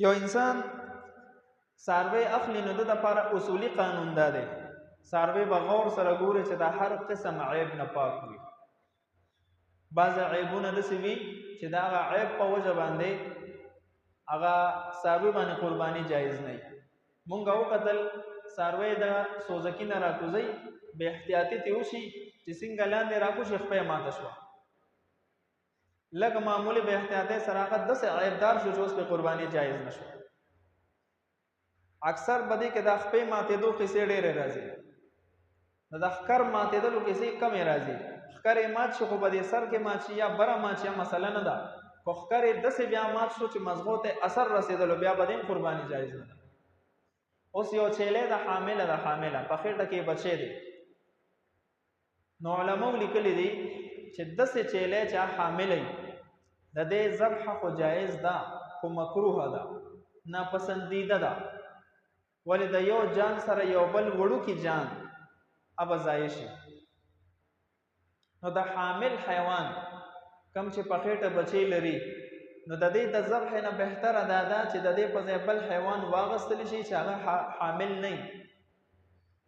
یو انسان څاروی اخلي نو د لپاره اصولي قانون دا دی، څاروی به غور سره ګوري چې د هر قسم عیب نه پاک وي. بعضې عیبونه داسې وي چې د هغه عیب په وجه باندې هغه څاروي باندې قرباني جایز نه وي. مونږ وکتل څاروی د سوزکي نه راکوزئ، بې احتیاطي ترې وشي چې څنګه لاندې راکوشي خپه یې ماته شوه، لږ معمولي بې احتیاطۍ سره هغه داسې عیبدار شو چې اوس پرې قرباني جایز نه شوه. اکثر په دې کې د خپې ماتېدو قصې ډېرې راځي، نو د ښکر ماتېدلو کیسې کمې راځي. ښکر یې مات شي خو په دې سر کې مات شي یا بره مات شي مسله نه ده، خو ښکر یې داسې بیا مات شو چې مزغو ته اثر رسېدلو بیا به دې قرباني جایز نه ده. اوس یو چیلې د حامله په خېټه کې بچی دی، نو علماو لیکلي دي چې داسې چیلې چې حامله وي د دې ذبحه خو جایز ده خو مکروه ده، ناپسندیده ده. ولې د یو جان سره یو بل وړوکي جان اب ضایع شي. نو د حامل حیوان کم چې په خېټه بچی لري نو د دې د ذبح نه بهتره دا ده چې د دې په ځای بل حیوان واغستلی شي چې هغه حامل نه وي،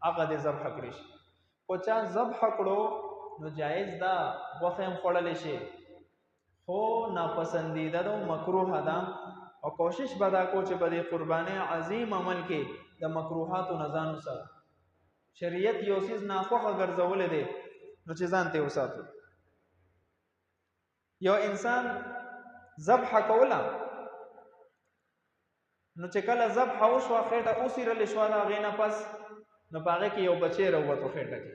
هغه دې ذبح کړی شي. خو چا ذبح کړو نو جایز ده، غوښه هم خوړلی شي، خو ناپسندیده ده او مکروه ده. او کوشش به دا کو چې په دې قربانۍ عظیم عمل کې د مکروهاتو نه ځان وساتو. شریعت یو څیز ناخوښه ګرځولی دی نو چې ځان ته یې وساتو. یو انسان ذبح کوله نو چې کله ذبح وشوه خېټه اوسیرلې شوه د هغې نه پس نو په هغې کې یو بچی راووتو خېټه کې،